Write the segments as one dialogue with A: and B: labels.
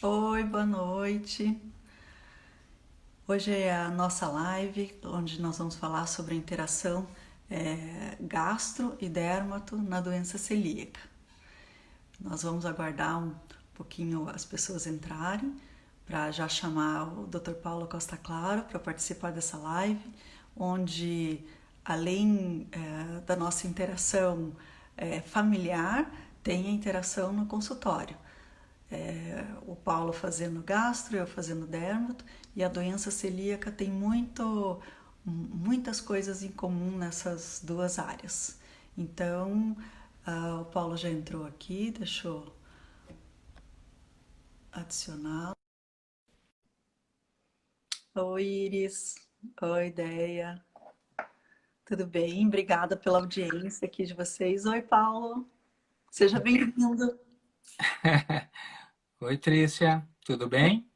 A: Oi, boa noite. Hoje é a nossa live, onde nós vamos falar sobre a interação gastro e dérmato na doença celíaca. Nós vamos aguardar um pouquinho as pessoas entrarem para já chamar o Dr. Paulo Costa Claro para participar dessa live, onde além da nossa interação familiar, tem a interação no consultório. O Paulo fazendo gastro, eu fazendo dermato, e a doença celíaca tem muitas coisas em comum nessas duas áreas. Então, o Paulo já entrou aqui, deixa eu adicionar. Oi, Iris. Oi, Ideia. Tudo bem? Obrigada pela audiência aqui de vocês. Oi, Paulo. Seja bem-vindo.
B: Oi, Trícia, tudo bem?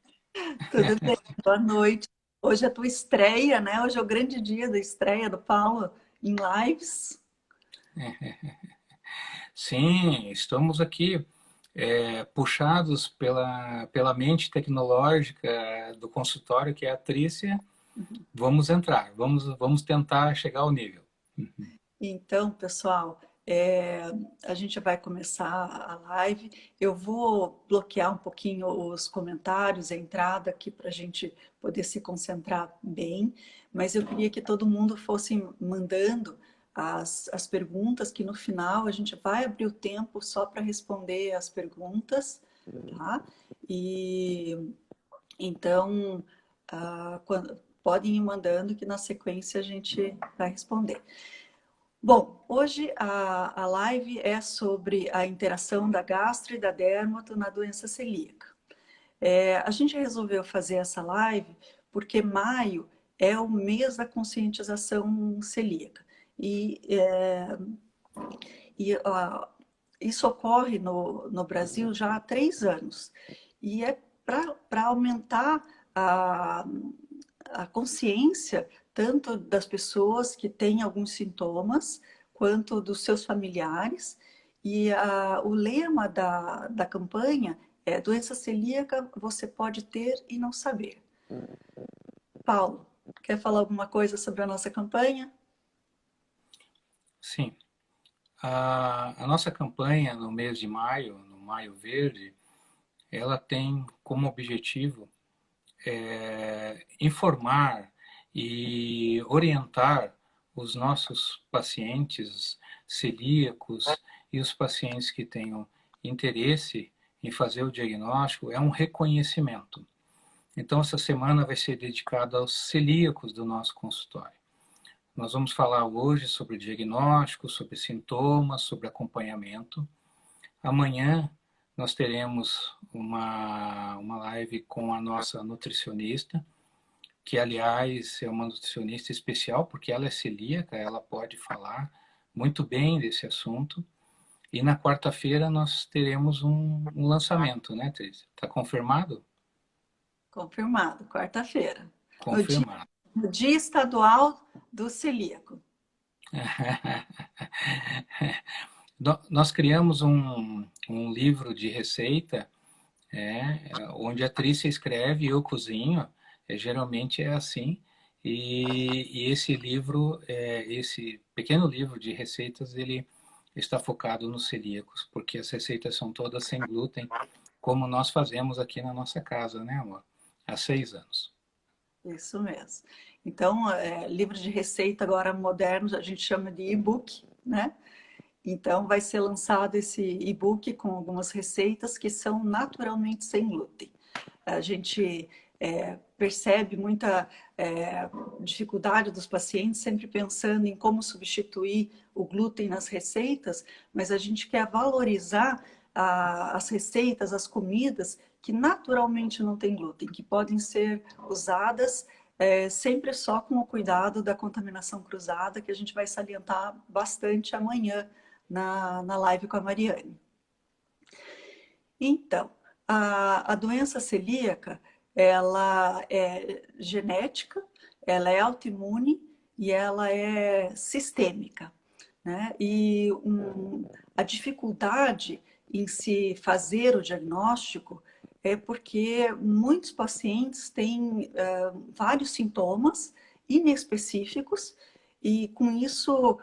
A: Tudo bem? Boa noite. Hoje é a tua estreia, né? Hoje é o grande dia da estreia do Paulo em lives.
B: Sim, estamos aqui puxados pela mente tecnológica do consultório, que é a Trícia. Vamos entrar, vamos tentar chegar ao nível.
A: Então, pessoal, é, a gente vai começar a live. Eu vou bloquear um pouquinho os comentários, a entrada aqui para a gente poder se concentrar bem, mas eu queria que todo mundo fosse mandando as perguntas, que no final a gente vai abrir o tempo só para responder as perguntas, tá? E então, podem ir mandando que na sequência a gente vai responder. Bom, hoje a live é sobre a interação da gastro e da dérmato na doença celíaca. A gente resolveu fazer essa live porque maio é o mês da conscientização celíaca. E, é, e isso ocorre no Brasil já há 3 anos. E é para aumentar a consciência tanto das pessoas que têm alguns sintomas, quanto dos seus familiares. E o lema da campanha é: doença celíaca você pode ter e não saber. Paulo, quer falar alguma coisa sobre a nossa campanha?
B: Sim, a nossa campanha no mês de maio, no Maio Verde, ela tem como objetivo informar e orientar os nossos pacientes celíacos e os pacientes que tenham interesse em fazer o diagnóstico, é um reconhecimento. Então, essa semana vai ser dedicada aos celíacos do nosso consultório. Nós vamos falar hoje sobre diagnóstico, sobre sintomas, sobre acompanhamento. Amanhã nós teremos uma live com a nossa nutricionista, que aliás é uma nutricionista especial, porque ela é celíaca, ela pode falar muito bem desse assunto. E na quarta-feira nós teremos um lançamento, né, Teresa? Está confirmado?
A: Confirmado, quarta-feira, no dia,
B: Confirmado.
A: no dia estadual do celíaco.
B: Nós criamos um livro de receita, onde a Trícia escreve e eu cozinho, geralmente é assim, e esse livro, esse pequeno livro de receitas, ele está focado nos celíacos, porque as receitas são todas sem glúten, como nós fazemos aqui na nossa casa, né, amor? Há 6 anos.
A: Isso mesmo. Então, livro de receita agora moderno, a gente chama de e-book, né? Então, vai ser lançado esse e-book com algumas receitas que são naturalmente sem glúten. A gente percebe muita dificuldade dos pacientes sempre pensando em como substituir o glúten nas receitas, mas a gente quer valorizar as receitas, as comidas que naturalmente não têm glúten, que podem ser usadas sempre só com o cuidado da contaminação cruzada, que a gente vai salientar bastante amanhã na live com a Mariane. Então, a doença celíaca, ela é genética, ela é autoimune e ela é sistêmica, né? E a dificuldade em se fazer o diagnóstico é porque muitos pacientes têm vários sintomas inespecíficos e com isso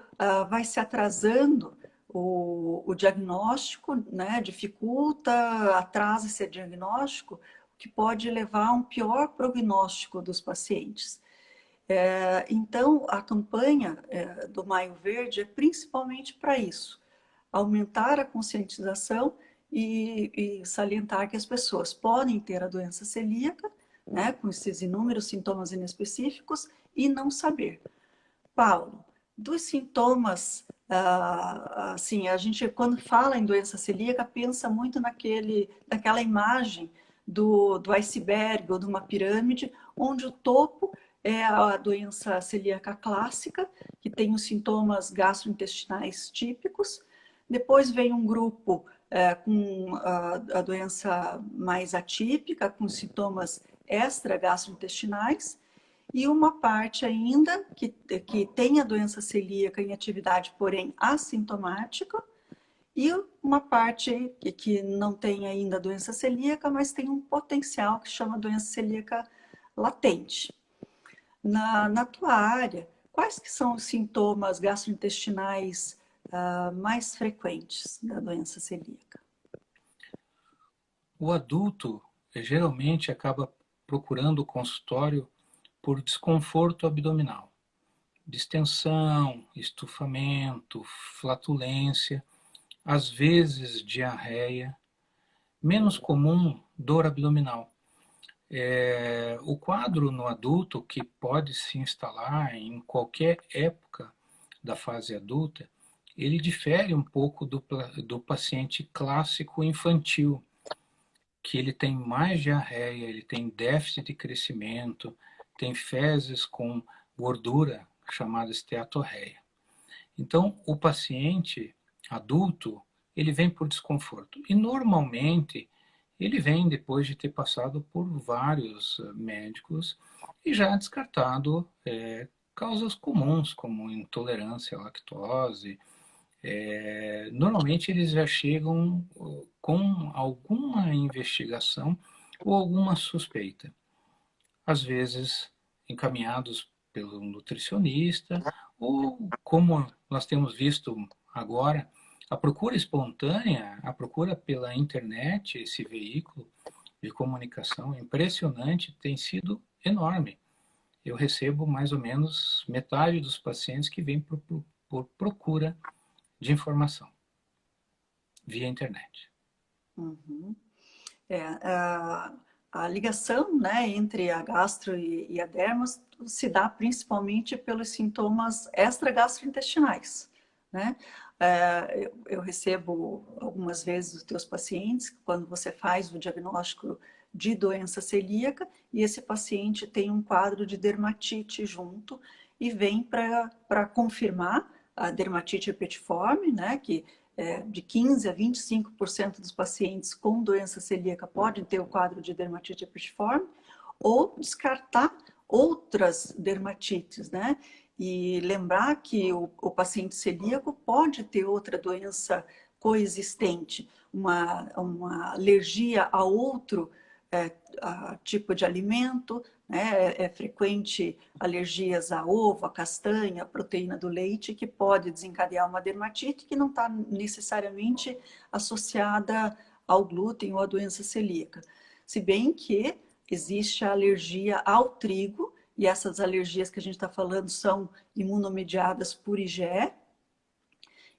A: vai se atrasando o diagnóstico, né? Dificulta, atrasa esse diagnóstico, o que pode levar a um pior prognóstico dos pacientes. Então, a campanha do Maio Verde é principalmente para isso, aumentar a conscientização e salientar que as pessoas podem ter a doença celíaca, né, com esses inúmeros sintomas inespecíficos, e não saber. Paulo, dos sintomas, assim, a gente quando fala em doença celíaca pensa muito naquela imagem do iceberg ou de uma pirâmide, onde o topo é a doença celíaca clássica, que tem os sintomas gastrointestinais típicos. Depois vem um grupo com a doença mais atípica, com sintomas extra-gastrointestinais, e uma parte ainda que tem a doença celíaca em atividade, porém assintomática, e uma parte que não tem ainda a doença celíaca, mas tem um potencial que chama doença celíaca latente. Na tua área, quais que são os sintomas gastrointestinais mais frequentes da doença celíaca?
B: O adulto geralmente acaba procurando o consultório por desconforto abdominal, distensão, estufamento, flatulência, às vezes diarreia, menos comum, dor abdominal. O quadro no adulto, que pode se instalar em qualquer época da fase adulta, ele difere um pouco do paciente clássico infantil, que ele tem mais diarreia, ele tem déficit de crescimento, tem fezes com gordura, chamada esteatorreia. Então, o paciente adulto, ele vem por desconforto. E, normalmente, ele vem depois de ter passado por vários médicos e já descartado causas comuns, como intolerância à lactose. Normalmente, eles já chegam com alguma investigação ou alguma suspeita. Às vezes, encaminhados pelo nutricionista, ou como nós temos visto agora, a procura espontânea, a procura pela internet, esse veículo de comunicação impressionante, tem sido enorme. Eu recebo mais ou menos metade dos pacientes que vêm por procura de informação via internet.
A: Uhum. A ligação, né, entre a gastro e a derma se dá principalmente pelos sintomas extragastrointestinais, né? Eu recebo algumas vezes os teus pacientes, quando você faz o diagnóstico de doença celíaca, e esse paciente tem um quadro de dermatite junto, e vem para confirmar a dermatite herpetiforme, né, que de 15 a 25% dos pacientes com doença celíaca podem ter o quadro de dermatite herpetiforme, ou descartar outras dermatites, né? E lembrar que o paciente celíaco pode ter outra doença coexistente, uma alergia a outro tipo de alimento, né? É frequente alergias a ovo, a castanha, a proteína do leite, que pode desencadear uma dermatite que não está necessariamente associada ao glúten ou à doença celíaca. Se bem que existe a alergia ao trigo, e essas alergias que a gente está falando são imunomediadas por IgE,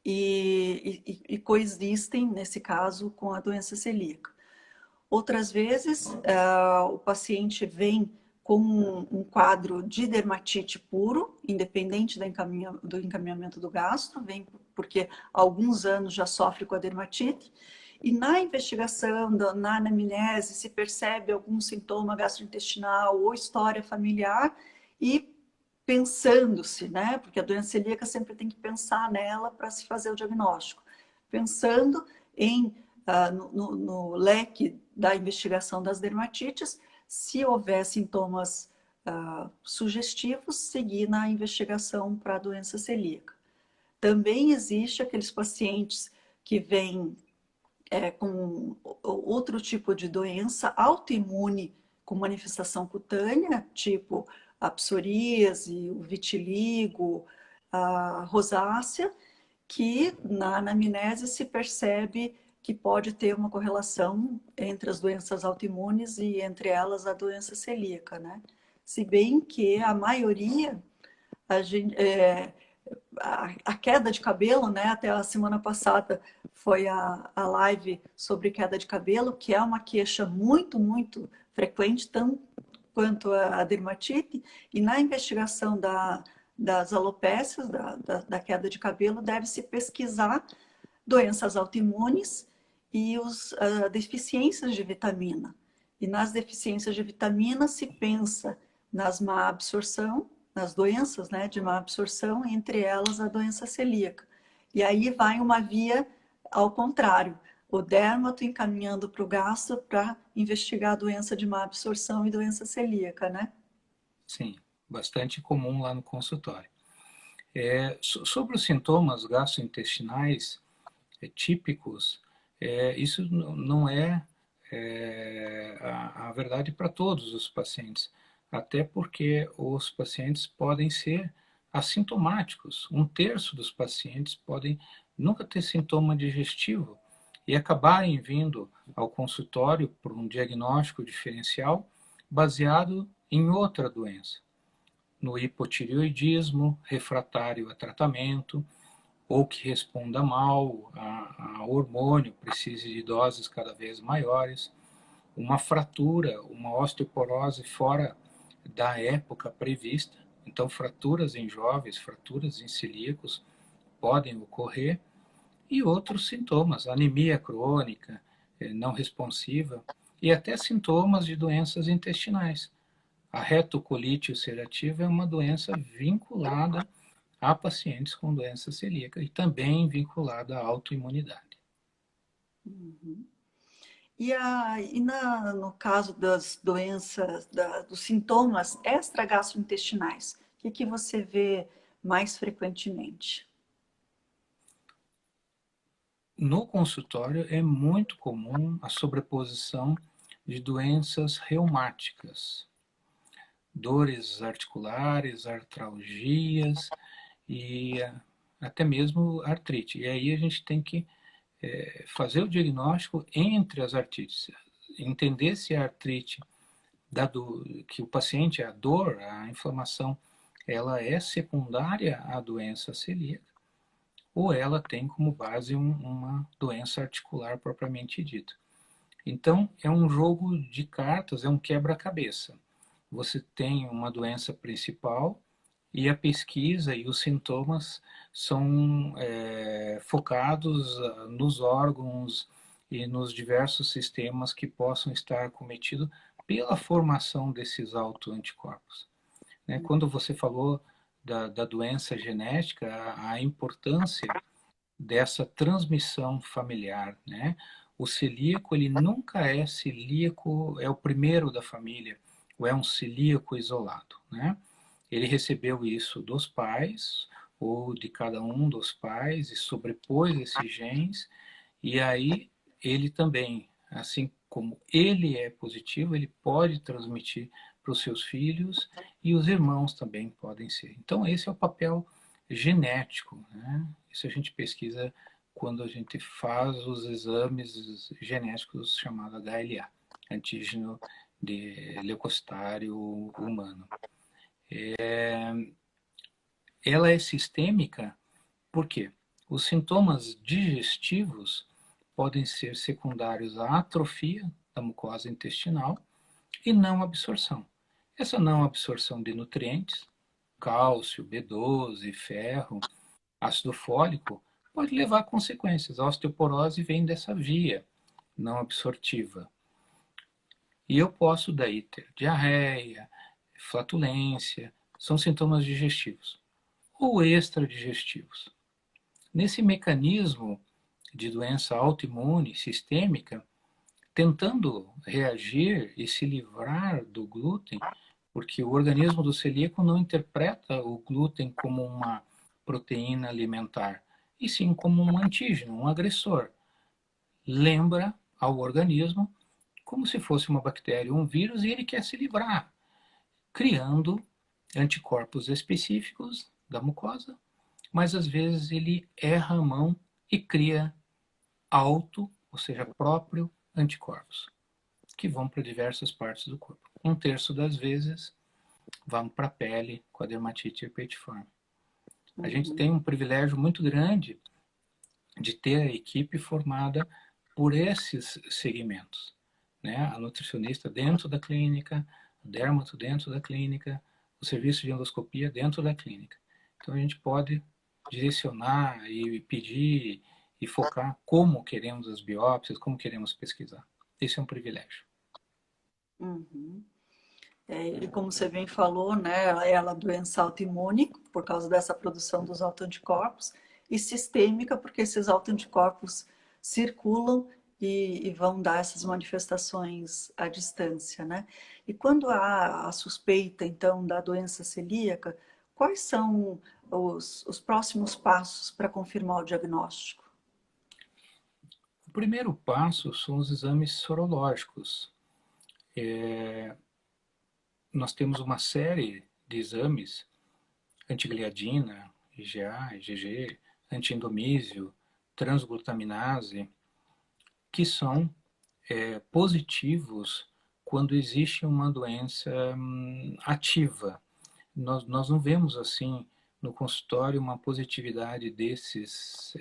A: e coexistem, nesse caso, com a doença celíaca. Outras vezes, o paciente vem com um quadro de dermatite puro, independente do encaminhamento do gastro, vem porque há alguns anos já sofre com a dermatite, e na investigação, na anamnese, se percebe algum sintoma gastrointestinal ou história familiar, e pensando-se, né? Porque a doença celíaca sempre tem que pensar nela para se fazer o diagnóstico. Pensando no leque da investigação das dermatites, se houver sintomas sugestivos, seguir na investigação para a doença celíaca. Também existe aqueles pacientes que vêm com outro tipo de doença autoimune com manifestação cutânea, tipo a psoríase, o vitiligo, a rosácea, que na anamnese se percebe que pode ter uma correlação entre as doenças autoimunes e entre elas a doença celíaca, né? Se bem que a maioria, a gente, a queda de cabelo, né? Até a semana passada foi a live sobre queda de cabelo, que é uma queixa muito, muito frequente, tanto quanto a dermatite, e na investigação das alopécias, da queda de cabelo, deve-se pesquisar doenças autoimunes e deficiências de vitamina. E nas deficiências de vitamina se pensa nas má absorção, nas doenças, né, de má absorção, entre elas a doença celíaca. E aí vai uma via ao contrário, o dermato encaminhando para o gastro para investigar a doença de má absorção e doença celíaca, né?
B: Sim, bastante comum lá no consultório. Sobre os sintomas gastrointestinais típicos, isso não é, a verdade para todos os pacientes, até porque os pacientes podem ser assintomáticos. Um terço dos pacientes podem nunca ter sintoma digestivo e acabarem vindo ao consultório por um diagnóstico diferencial baseado em outra doença, no hipotireoidismo refratário a tratamento, ou que responda mal a hormônio, precise de doses cada vez maiores, uma fratura, uma osteoporose fora da época prevista. Então, fraturas em jovens, fraturas em celíacos podem ocorrer, e outros sintomas, anemia crônica, não responsiva, e até sintomas de doenças intestinais. A retocolite ulcerativa é uma doença vinculada a pacientes com doença celíaca e também vinculada à autoimunidade.
A: Uhum. No caso das doenças, dos sintomas extragastrointestinais, o que você vê mais frequentemente?
B: No consultório é muito comum a sobreposição de doenças reumáticas, dores articulares, artralgias e até mesmo artrite. E aí a gente tem que fazer o diagnóstico entre as artrites, entender se a artrite que o paciente, a dor, a inflamação, ela é secundária à doença celíaca ou ela tem como base uma doença articular propriamente dita. Então, é um jogo de cartas, é um quebra-cabeça. Você tem uma doença principal e a pesquisa e os sintomas são focados nos órgãos e nos diversos sistemas que possam estar cometidos pela formação desses autoanticorpos. Né? Quando você falou da doença genética, a importância dessa transmissão familiar, né? O celíaco, ele nunca é celíaco, é o primeiro da família, ou é um celíaco isolado, né? Ele recebeu isso dos pais, ou de cada um dos pais, e sobrepôs esses genes, e aí ele também, assim como ele é positivo, ele pode transmitir para os seus filhos, e os irmãos também podem ser. Então, esse é o papel genético, né? Isso a gente pesquisa quando a gente faz os exames genéticos chamados HLA, antígeno de leucocitário humano. Ela é sistêmica porque os sintomas digestivos podem ser secundários à atrofia da mucosa intestinal e não absorção. Essa não absorção de nutrientes, cálcio, B12, ferro, ácido fólico, pode levar a consequências. A osteoporose vem dessa via não absortiva. E eu posso daí ter diarreia, flatulência, são sintomas digestivos ou extradigestivos. Nesse mecanismo de doença autoimune sistêmica, tentando reagir e se livrar do glúten, porque o organismo do celíaco não interpreta o glúten como uma proteína alimentar, e sim como um antígeno, um agressor. lembra ao organismo como se fosse uma bactéria ou um vírus e ele quer se livrar, criando anticorpos específicos da mucosa, mas às vezes ele erra a mão e cria ou seja, próprio anticorpos, que vão para diversas partes do corpo. Um terço das vezes vão para a pele com a dermatite herpetiforme. A gente tem um privilégio muito grande de ter a equipe formada por esses segmentos, né? A nutricionista dentro da clínica, o dermato dentro da clínica, o serviço de endoscopia dentro da clínica. Então a gente pode direcionar e pedir e focar como queremos as biópsias, como queremos pesquisar. Esse é um privilégio.
A: Uhum. E como você bem falou, né, ela é a doença autoimune, por causa dessa produção dos autoanticorpos, e sistêmica, porque esses autoanticorpos circulam e vão dar essas manifestações à distância, né? E quando há a suspeita, então, da doença celíaca, quais são os próximos passos para confirmar o diagnóstico?
B: O primeiro passo são os exames sorológicos. Nós temos uma série de exames, antigliadina, IgA, IgG, antiendomísio, transglutaminase, que são positivos quando existe uma doença ativa. Nós não vemos assim no consultório uma positividade desses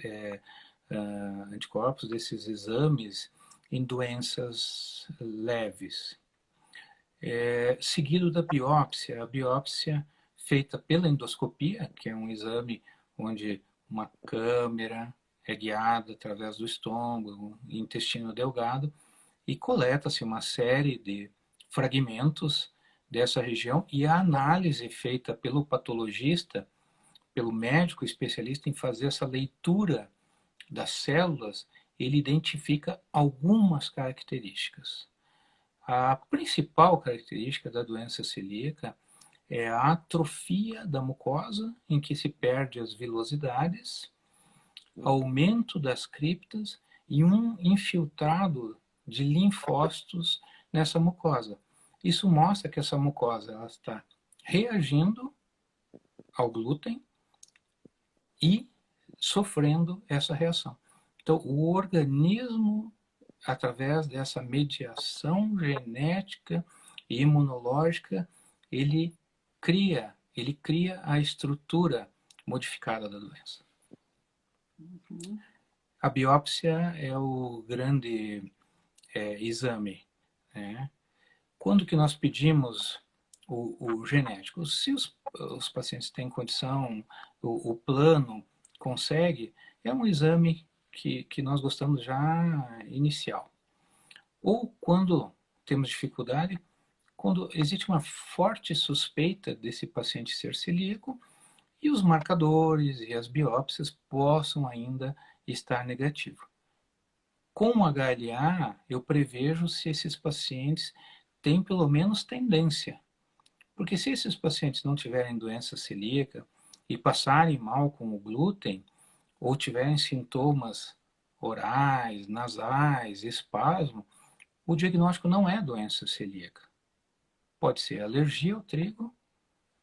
B: anticorpos, desses exames em doenças leves. Seguido da biópsia, a biópsia feita pela endoscopia, que é um exame onde uma câmera é guiada através do estômago, intestino delgado, e coleta-se uma série de fragmentos dessa região e a análise feita pelo patologista, pelo médico especialista em fazer essa leitura das células, ele identifica algumas características. A principal característica da doença celíaca é a atrofia da mucosa, em que se perde as vilosidades, aumento das criptas e um infiltrado de linfócitos nessa mucosa. Isso mostra que essa mucosa ela está reagindo ao glúten e sofrendo essa reação. Então, o organismo, através dessa mediação genética e imunológica, ele cria a estrutura modificada da doença. A biópsia é o grande exame, né? Quando que nós pedimos o genético? Se os pacientes têm condição, o plano consegue, é um exame que nós gostamos já inicial. Ou quando temos dificuldade, quando existe uma forte suspeita desse paciente ser celíaco e os marcadores e as biópsias possam ainda estar negativos. Com o HLA, eu prevejo se esses pacientes têm pelo menos tendência. Porque se esses pacientes não tiverem doença celíaca e passarem mal com o glúten, ou tiverem sintomas orais, nasais, espasmo, o diagnóstico não é doença celíaca. Pode ser alergia ao trigo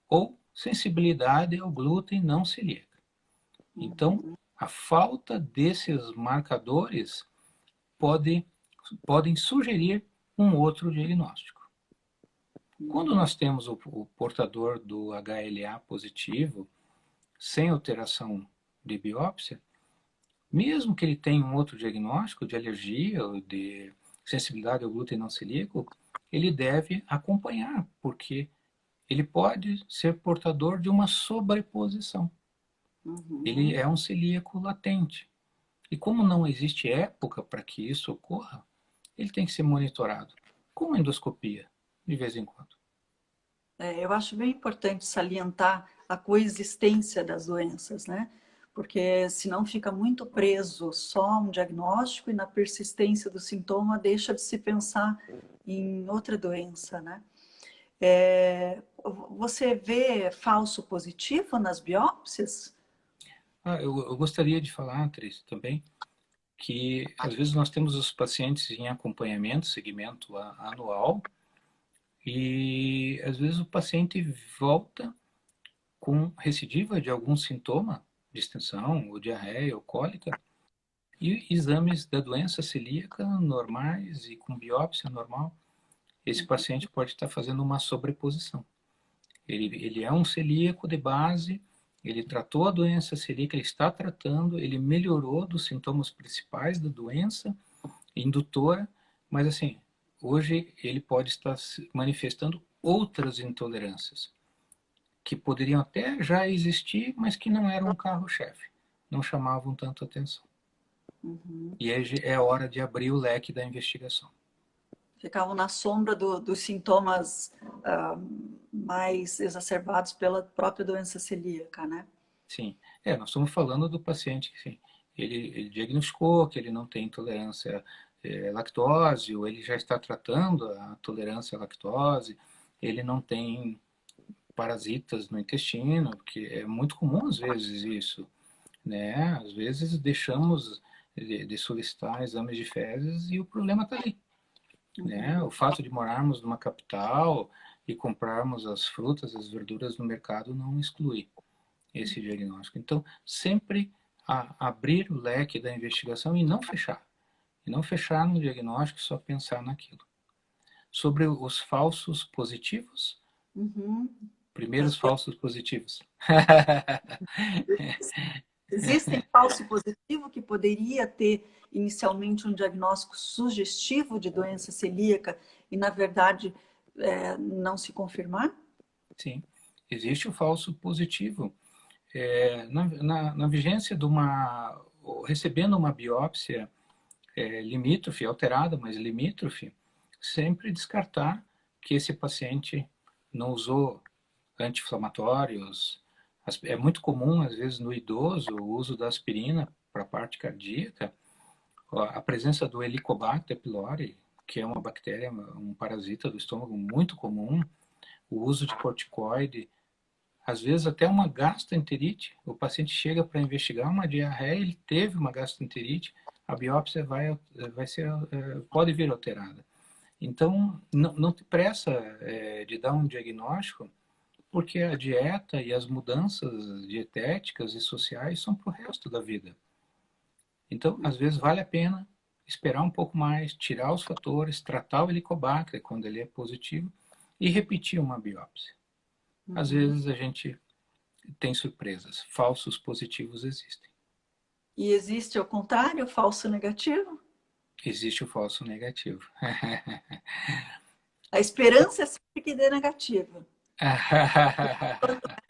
B: ou sensibilidade ao glúten não celíaca. Então, a falta desses marcadores podem sugerir um outro diagnóstico. Quando nós temos o portador do HLA positivo, sem alteração de biópsia, mesmo que ele tenha um outro diagnóstico de alergia ou de sensibilidade ao glúten não celíaco, ele deve acompanhar, porque ele pode ser portador de uma sobreposição. Ele é um celíaco latente. E como não existe época para que isso ocorra, ele tem que ser monitorado com endoscopia, de vez em quando.
A: Eu acho bem importante salientar a coexistência das doenças, né? Porque senão fica muito preso só a um diagnóstico e na persistência do sintoma deixa de se pensar em outra doença, né? Você vê falso positivo nas biópsias?
B: Eu gostaria de falar, Tris, também, que às vezes nós temos os pacientes em acompanhamento, segmento anual, e às vezes o paciente volta com recidiva de algum sintoma de extensão, ou diarreia, ou cólica, e exames da doença celíaca normais e com biópsia normal, esse paciente pode estar fazendo uma sobreposição. Ele é um celíaco de base, ele tratou a doença celíaca, ele está tratando, ele melhorou dos sintomas principais da doença indutora, mas assim, hoje ele pode estar manifestando outras intolerâncias, que poderiam até já existir, mas que não eram um carro-chefe, não chamavam tanto atenção. E aí é hora de abrir o leque da investigação.
A: Ficavam na sombra dos sintomas mais exacerbados pela própria doença celíaca, né?
B: Sim, nós estamos falando do paciente que sim, ele diagnosticou que ele não tem intolerância à lactose, ou ele já está tratando a tolerância à lactose, ele não tem parasitas no intestino, porque é muito comum às vezes isso, né? Às vezes deixamos de solicitar exames de fezes e o problema está ali, né? O fato de morarmos numa capital e comprarmos as frutas, as verduras no mercado não exclui esse diagnóstico. Então, sempre abrir o leque da investigação e não fechar. E não fechar no diagnóstico, só pensar naquilo. Sobre os falsos positivos, primeiros falsos positivos.
A: Existem falso positivo que poderia ter inicialmente um diagnóstico sugestivo de doença celíaca e, na verdade, não se confirmar?
B: Sim, existe o falso positivo. Na vigência de recebendo uma biópsia limítrofe, alterada, mas limítrofe, sempre descartar que esse paciente não usou anti-inflamatórios. É muito comum, às vezes, no idoso, o uso da aspirina para a parte cardíaca, a presença do Helicobacter pylori, que é uma bactéria, um parasita do estômago muito comum, o uso de corticoide, às vezes até uma gastroenterite. O paciente chega para investigar uma diarreia, ele teve uma gastroenterite, a biópsia pode vir alterada. Então, não te pressa de dar um diagnóstico, porque a dieta e as mudanças dietéticas e sociais são para o resto da vida. Então, às vezes vale a pena esperar um pouco mais, tirar os fatores, tratar o Helicobacter quando ele é positivo e repetir uma biópsia. Às vezes a gente tem surpresas, falsos positivos existem.
A: E existe, ao contrário, o falso negativo?
B: Existe o falso negativo.
A: A esperança é sempre que dê negativo.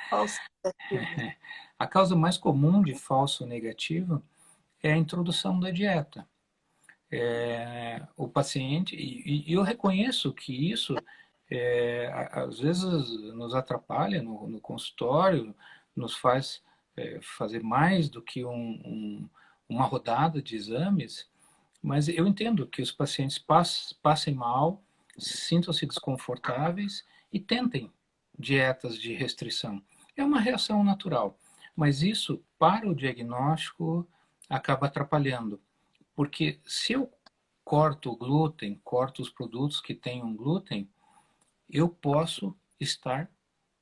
A: Falso negativo.
B: A causa mais comum de falso negativo é a introdução da dieta. O paciente, e eu reconheço que isso às vezes nos atrapalha no consultório, nos faz fazer mais do que uma rodada de exames, mas eu entendo que os pacientes passem mal, sintam-se desconfortáveis e tentem dietas de restrição. É uma reação natural, mas isso, para o diagnóstico, acaba atrapalhando. Porque se eu corto o glúten, corto os produtos que tenham glúten, eu posso estar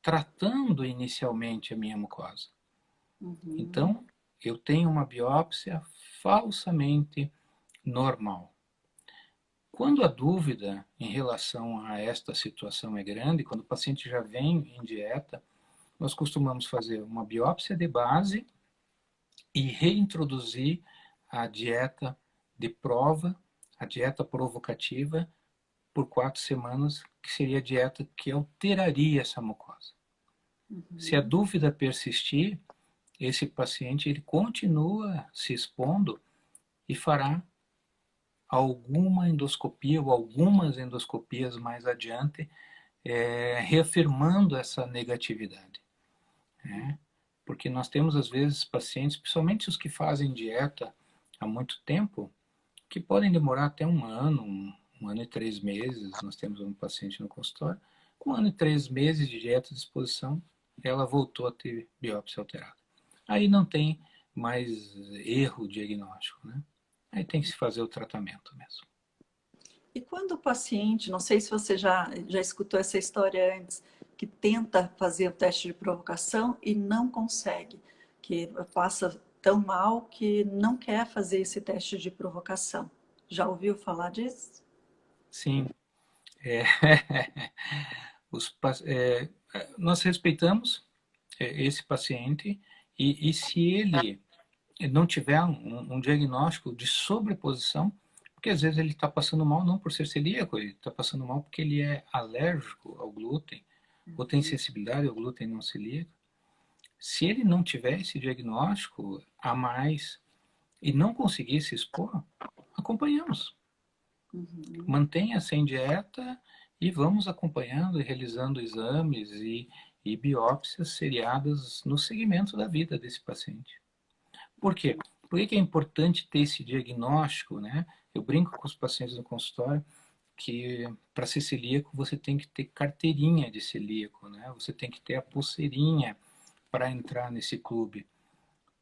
B: tratando inicialmente a minha mucosa. Então, eu tenho uma biópsia falsamente normal. Quando a dúvida em relação a esta situação é grande, quando o paciente já vem em dieta, nós costumamos fazer uma biópsia de base e reintroduzir a dieta de prova, a dieta provocativa, por 4 semanas, que seria a dieta que alteraria essa mucosa. Se a dúvida persistir, esse paciente ele continua se expondo e fará alguma endoscopia ou algumas endoscopias mais adiante, reafirmando essa negatividade. Né? Porque nós temos, às vezes, pacientes, principalmente os que fazem dieta há muito tempo, que podem demorar até um ano e 3 meses. Nós temos um paciente no consultório, com 1 ano e 3 meses de dieta de exposição, ela voltou a ter biópsia alterada. Aí não tem mais erro diagnóstico, né? aí tem que se fazer o tratamento mesmo.
A: E quando o paciente, não sei se você já escutou essa história antes, que tenta fazer o teste de provocação e não consegue, que passa tão mal que não quer fazer esse teste de provocação. Já ouviu falar disso?
B: Sim, é, nós respeitamos esse paciente e se ele não tiver um diagnóstico de sobreposição, porque às vezes ele está passando mal não por ser celíaco, ele está passando mal porque ele é alérgico ao glúten, ou tem sensibilidade ao glúten não celíaco. Se ele não tiver esse diagnóstico a mais e não conseguir se expor, acompanhamos.
A: Uhum.
B: Mantenha-se em dieta e vamos acompanhando e realizando exames e biópsias seriadas no segmento da vida desse paciente. Por quê? Por que é importante ter esse diagnóstico, né? Eu brinco com os pacientes no consultório que para ser celíaco você tem que ter carteirinha de celíaco, né? Você tem que ter a pulseirinha para entrar nesse clube.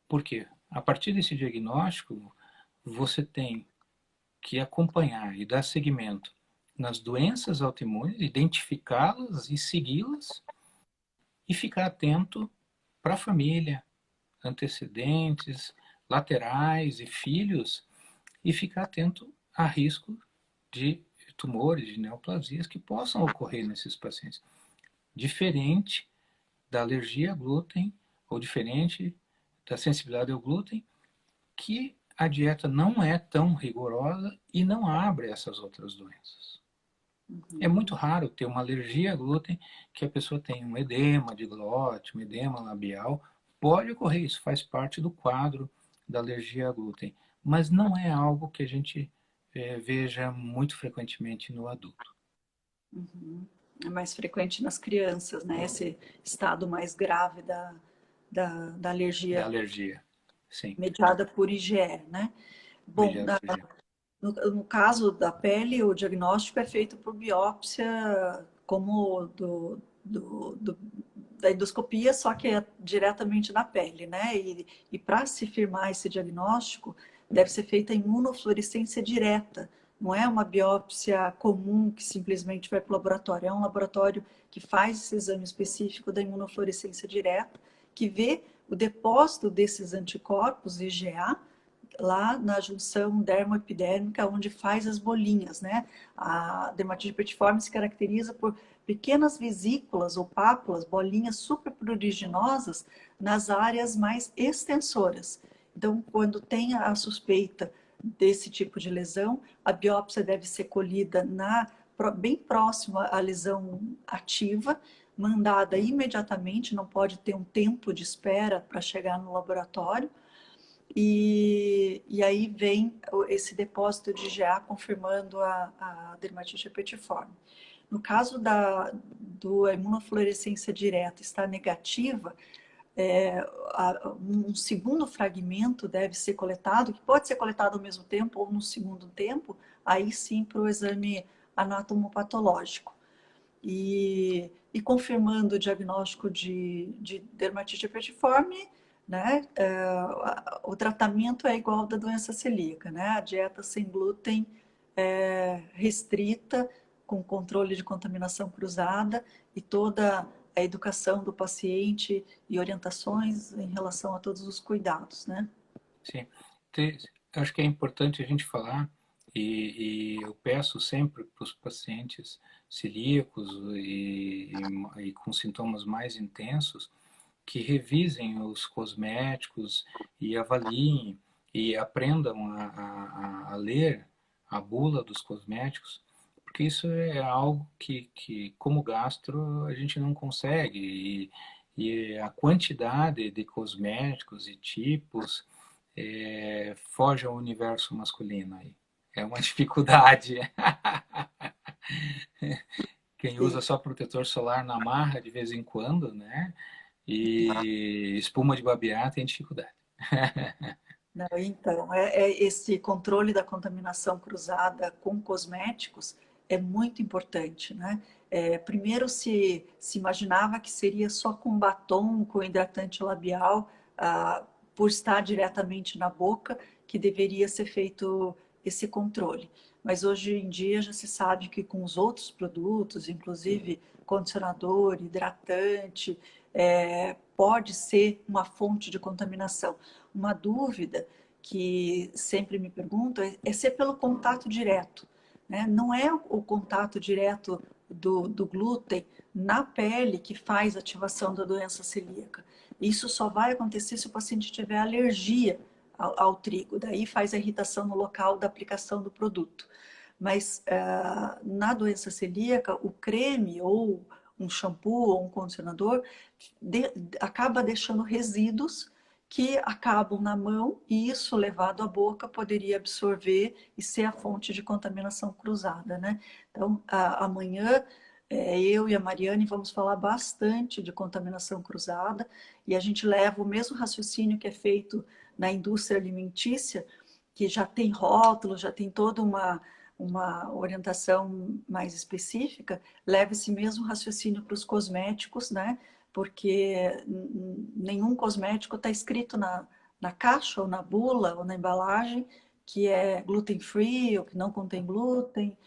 B: Por quê? A partir desse diagnóstico, você tem que acompanhar e dar seguimento nas doenças autoimunes, identificá-las e segui-las e ficar atento para a família, antecedentes, laterais e filhos e ficar atento a risco de tumores, de neoplasias que possam ocorrer nesses pacientes. Diferente da alergia a glúten ou diferente da sensibilidade ao glúten, que a dieta não é tão rigorosa e não abre essas outras doenças. É
A: Uhum.
B: muito raro ter uma alergia a glúten que a pessoa tenha um edema de glote, um edema labial. Pode ocorrer, isso faz parte do quadro da alergia a glúten, mas não é algo que a gente veja muito frequentemente no adulto.
A: Uhum. É mais frequente nas crianças, né? Esse estado mais grave da
B: Da
A: alergia
B: alergia, sim,
A: mediada por IgE, né? Bom,
B: mediado por IgE.
A: no caso da pele, o diagnóstico é feito por biópsia, como da endoscopia, só que é diretamente na pele, né? E para se firmar esse diagnóstico, deve ser feita imunofluorescência direta. Não é uma biópsia comum que simplesmente vai para o laboratório. É um laboratório que faz esse exame específico da imunofluorescência direta, que vê o depósito desses anticorpos IgA lá na junção dermoepidérmica, onde faz as bolinhas, né? A dermatite petiforme se caracteriza por pequenas vesículas ou pápulas, bolinhas suprapruriginosas nas áreas mais extensoras. Então, quando tem a suspeita desse tipo de lesão, a biópsia deve ser colhida bem próxima à lesão ativa, mandada imediatamente, não pode ter um tempo de espera para chegar no laboratório, e aí vem esse depósito de IgA confirmando a dermatite herpetiforme. No caso do imunofluorescência direta estar negativa, um segundo fragmento deve ser coletado, que pode ser coletado ao mesmo tempo ou no segundo tempo, aí sim para o exame anatomopatológico. E confirmando o diagnóstico de dermatite herpetiforme, né, o tratamento é igual ao da doença celíaca, né? A dieta sem glúten restrita, com controle de contaminação cruzada e toda a educação do paciente e orientações em relação a todos os cuidados, né?
B: Sim. Acho que é importante a gente falar, e eu peço sempre para os pacientes celíacos e com sintomas mais intensos, que revisem os cosméticos e avaliem e aprendam a ler a bula dos cosméticos, porque isso é algo que como gastro, a gente não consegue. E a quantidade de cosméticos e tipos foge ao universo masculino aí. É uma dificuldade. Quem usa
A: Sim.
B: só protetor solar na marra de vez em quando, né? E espuma de babear tem dificuldade.
A: Não, então, esse controle da contaminação cruzada com cosméticos é muito importante, né? Primeiro se imaginava que seria só com batom, com hidratante labial, por estar diretamente na boca, que deveria ser feito esse controle. Mas hoje em dia já se sabe que com os outros produtos, inclusive condicionador, hidratante, pode ser uma fonte de contaminação. Uma dúvida que sempre me perguntam é se é pelo contato direto, né? Não é o contato direto do glúten na pele que faz a ativação da doença celíaca. Isso só vai acontecer se o paciente tiver alergia ao trigo, daí faz a irritação no local da aplicação do produto. Mas na doença celíaca, o creme ou um shampoo ou um condicionador acaba deixando resíduos que acabam na mão e isso levado à boca poderia absorver e ser a fonte de contaminação cruzada, né? Então, amanhã eu e a Mariane vamos falar bastante de contaminação cruzada e a gente leva o mesmo raciocínio que é feito na indústria alimentícia, que já tem rótulo, já tem toda uma orientação mais específica, leva esse mesmo raciocínio para os cosméticos, né? Porque nenhum cosmético está escrito na caixa, ou na bula, ou na embalagem, que é gluten free, ou que não contém glúten,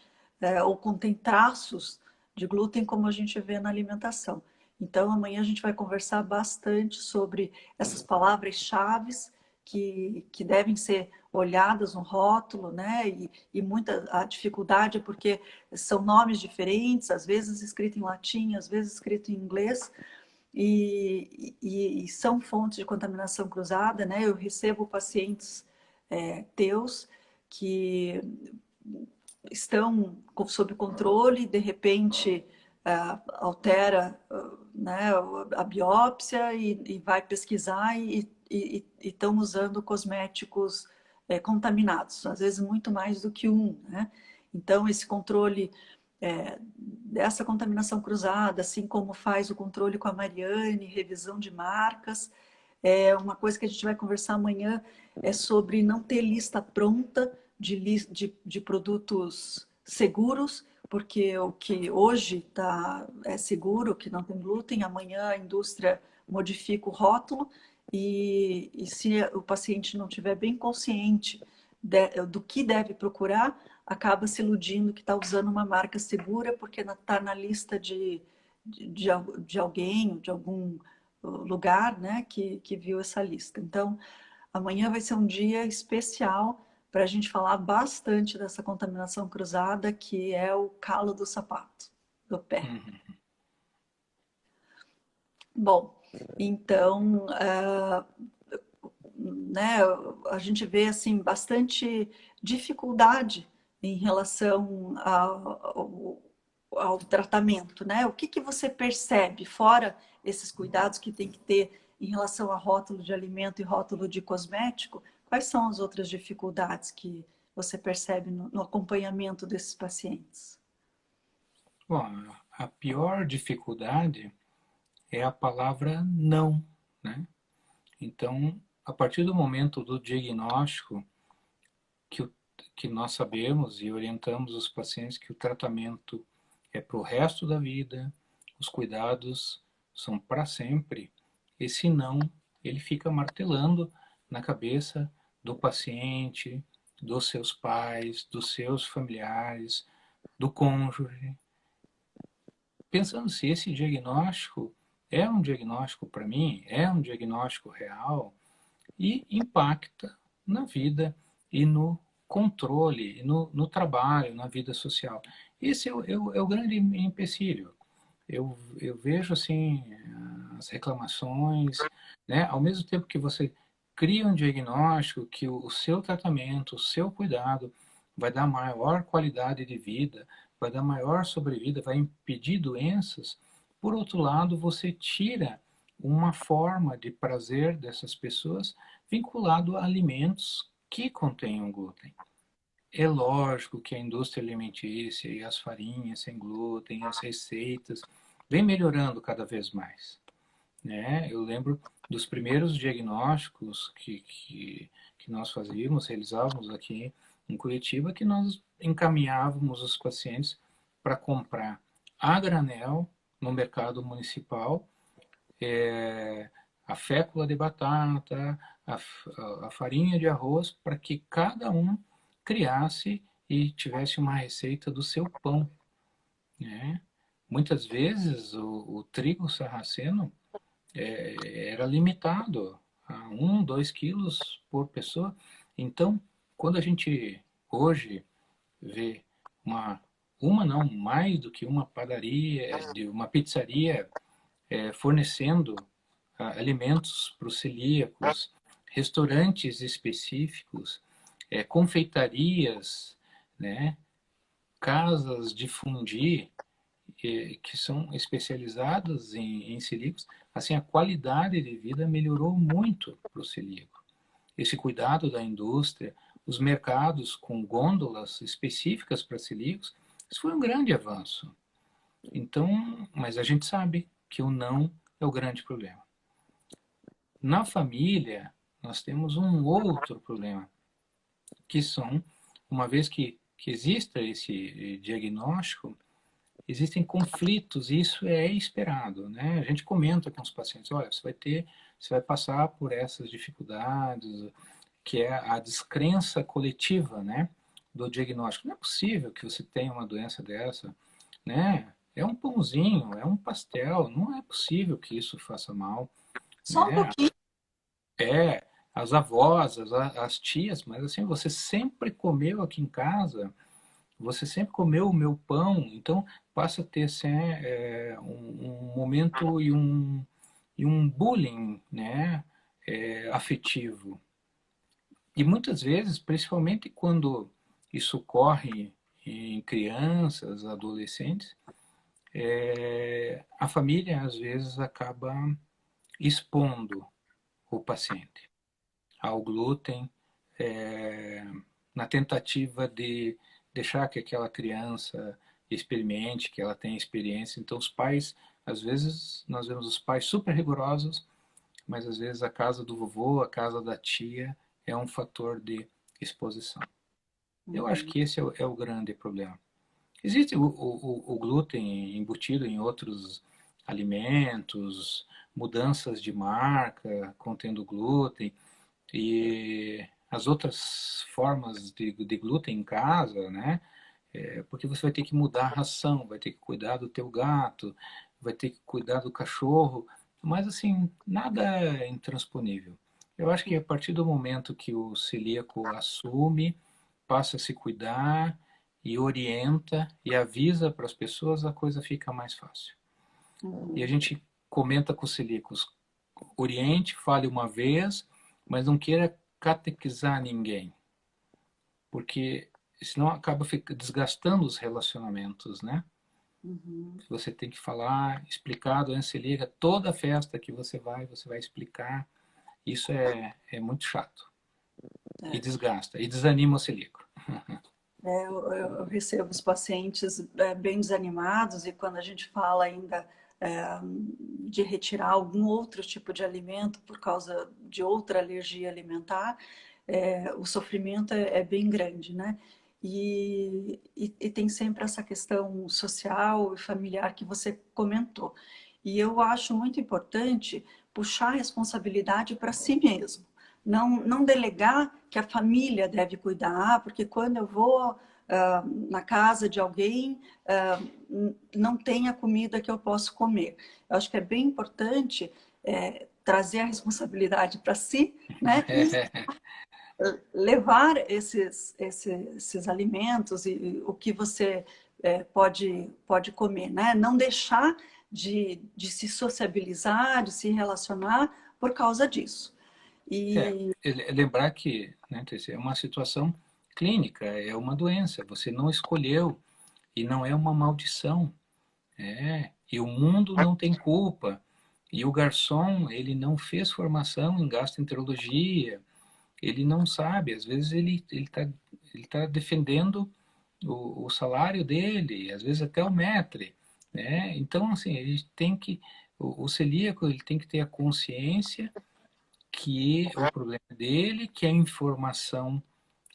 A: ou contém traços de glúten, como a gente vê na alimentação. Então, amanhã a gente vai conversar bastante sobre essas palavras-chave que devem ser olhadas no rótulo, né? E muita a dificuldade é porque são nomes diferentes, às vezes escrito em latim, às vezes escrito em inglês, e são fontes de contaminação cruzada, né? Eu recebo pacientes teus que estão sob controle, de repente altera né, a biópsia e vai pesquisar e estão usando cosméticos contaminados, às vezes muito mais do que um, né? Então, esse controle dessa contaminação cruzada, assim como faz o controle com a Mariane, revisão de marcas. Uma coisa que a gente vai conversar amanhã é sobre não ter lista pronta de produtos seguros, porque o que hoje é seguro, que não tem glúten, amanhã a indústria modifica o rótulo e se o paciente não estiver bem consciente do que deve procurar, acaba se iludindo que está usando uma marca segura porque está na lista de alguém, de algum lugar, né, que viu essa lista. Então, amanhã vai ser um dia especial para a gente falar bastante dessa contaminação cruzada, que é o calo do sapato, do pé. Bom, então, né, a gente vê assim bastante dificuldade em relação ao tratamento, né? O que você percebe, fora esses cuidados que tem que ter em relação a rótulo de alimento e rótulo de cosmético, quais são as outras dificuldades que você percebe no acompanhamento desses pacientes?
B: Bom, a pior dificuldade é a palavra não, né? Então, a partir do momento do diagnóstico, que nós sabemos e orientamos os pacientes que o tratamento é para o resto da vida, os cuidados são para sempre, esse não, ele fica martelando na cabeça do paciente, dos seus pais, dos seus familiares, do cônjuge, pensando se esse diagnóstico é um diagnóstico para mim, é um diagnóstico real e impacta na vida e no controle, no trabalho, na vida social. Esse é o grande empecilho. Eu vejo assim as reclamações, né? Ao mesmo tempo que você cria um diagnóstico que o seu tratamento, o seu cuidado vai dar maior qualidade de vida, vai dar maior sobrevida, vai impedir doenças. Por outro lado, você tira uma forma de prazer dessas pessoas vinculado a alimentos que contenham glúten. É lógico que a indústria alimentícia e as farinhas sem glúten, as receitas, vem melhorando cada vez mais, né? Eu lembro dos primeiros diagnósticos que nós fazíamos, realizávamos aqui em Curitiba, que nós encaminhávamos os pacientes para comprar a granel no mercado municipal a fécula de batata, a farinha de arroz, para que cada um criasse e tivesse uma receita do seu pão, né? Muitas vezes o trigo sarraceno era limitado a 2 quilos por pessoa. Então, quando a gente hoje vê uma não, mais do que uma padaria, de uma pizzaria fornecendo alimentos para os celíacos, restaurantes específicos, confeitarias, né, casas de fundir que são especializadas em celíacos, assim a qualidade de vida melhorou muito para o celíaco. Esse cuidado da indústria, os mercados com gôndolas específicas para celíacos, isso foi um grande avanço. Então, mas a gente sabe que o não é o grande problema. Na família, nós temos um outro problema, que são, uma vez que exista esse diagnóstico, existem conflitos, e isso é esperado, né? A gente comenta com os pacientes, olha, você vai passar por essas dificuldades, que é a descrença coletiva, né, do diagnóstico. Não é possível que você tenha uma doença dessa, né? É um pãozinho, é um pastel, não é possível que isso faça mal,
A: Só um
B: né?
A: pouquinho.
B: As avós, as tias, mas assim, você sempre comeu aqui em casa, você sempre comeu o meu pão, então passa a ter assim, um momento e um bullying, né, afetivo. E muitas vezes, principalmente quando isso ocorre em crianças, adolescentes, a família às vezes acaba expondo o paciente ao glúten, é, na tentativa de deixar que aquela criança experimente, que ela tenha experiência. Então, os pais, às vezes, nós vemos os pais super rigorosos, mas às vezes a casa do vovô, a casa da tia, é um fator de exposição. Eu acho
A: Uhum.
B: que esse é o grande problema. Existe o glúten embutido em outros alimentos, mudanças de marca contendo glúten, e as outras formas de glúten em casa, né? Porque você vai ter que mudar a ração, vai ter que cuidar do teu gato, vai ter que cuidar do cachorro, mas assim, nada é intransponível. Eu acho que a partir do momento que o celíaco assume, passa a se cuidar e orienta e avisa para as pessoas, a coisa fica mais fácil. E a
A: Uhum.
B: gente comenta com os celíacos, oriente, fale uma vez, mas não queira catequizar ninguém, porque senão acaba desgastando os relacionamentos, né?
A: Uhum.
B: Você tem que falar, explicar a doença celíaca, toda festa que você vai explicar. Isso é muito chato e
A: É.
B: desgasta e desanima o celíaco.
A: Eu recebo os pacientes bem desanimados e quando a gente fala ainda de retirar algum outro tipo de alimento por causa de outra alergia alimentar, o sofrimento é bem grande, né? E tem sempre essa questão social e familiar que você comentou. E eu acho muito importante puxar a responsabilidade para si mesmo. Não delegar que a família deve cuidar, porque quando eu vou na casa de alguém, não tem a comida que eu posso comer. Eu acho que é bem importante trazer a responsabilidade para si, né? E levar esses alimentos e o que você pode comer, né? Não deixar de se sociabilizar, de se relacionar por causa disso.
B: É,
A: E
B: lembrar que, né, Tessê, é uma situação clínica, é uma doença, você não escolheu e não é uma maldição. E o mundo não tem culpa. E o garçom, ele não fez formação em gastroenterologia, ele não sabe, às vezes ele tá defendendo o salário dele, às vezes até o maître, né? Então, assim, a gente tem que, o celíaco, ele tem que ter a consciência que o problema é dele, que a informação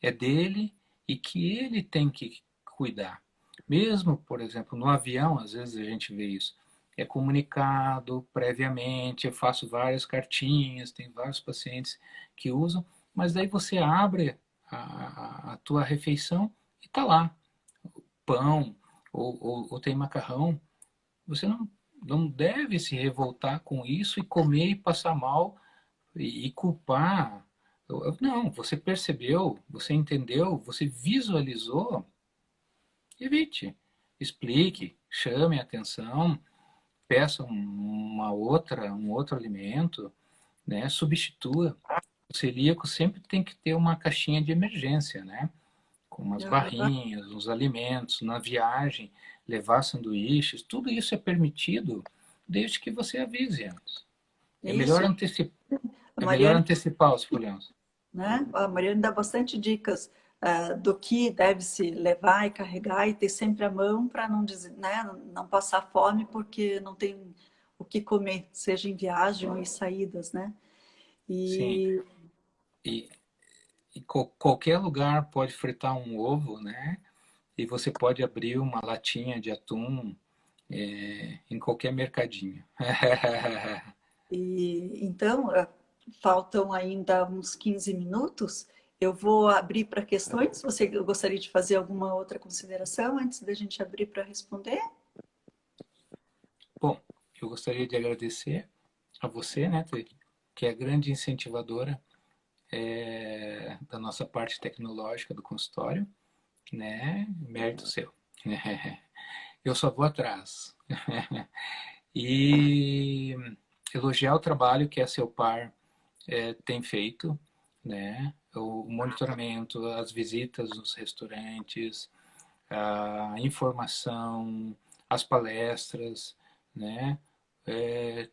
B: é dele e que ele tem que cuidar. Mesmo, por exemplo, no avião, às vezes a gente vê isso. é comunicado previamente, eu faço várias cartinhas, tem vários pacientes que usam, mas daí você abre a tua refeição e tá lá, pão ou tem macarrão, você não deve se revoltar com isso e comer e passar mal e culpar. Não, você percebeu, você entendeu, você visualizou, evite, explique, chame a atenção, peça um outro alimento, né? Substitua. O celíaco sempre tem que ter uma caixinha de emergência, né? Com umas
A: Aham.
B: barrinhas, uns alimentos, na viagem, levar sanduíches, tudo isso é permitido desde que você avise antes. É
A: Isso.
B: melhor,
A: A
B: é melhor
A: Mariane,
B: antecipar os problemas.
A: né? A Mariane dá bastante dicas do que deve se levar e carregar e ter sempre à mão para não, né, não passar fome porque não tem o que comer, seja em viagem ou em saídas, né?
B: Sim,
A: E
B: e, qualquer lugar pode fritar um ovo, né? E você pode abrir uma latinha de atum em qualquer mercadinho.
A: então, faltam ainda uns 15 minutos. Eu vou abrir para questões. Você gostaria de fazer alguma outra consideração antes da gente abrir para responder?
B: Bom, eu gostaria de agradecer a você, né, que é a grande incentivadora da nossa parte tecnológica do consultório, né? Mérito seu. Eu só vou atrás. E elogiar o trabalho que a Seu Par tem feito, né? O monitoramento, as visitas nos restaurantes, a informação, as palestras, né? É,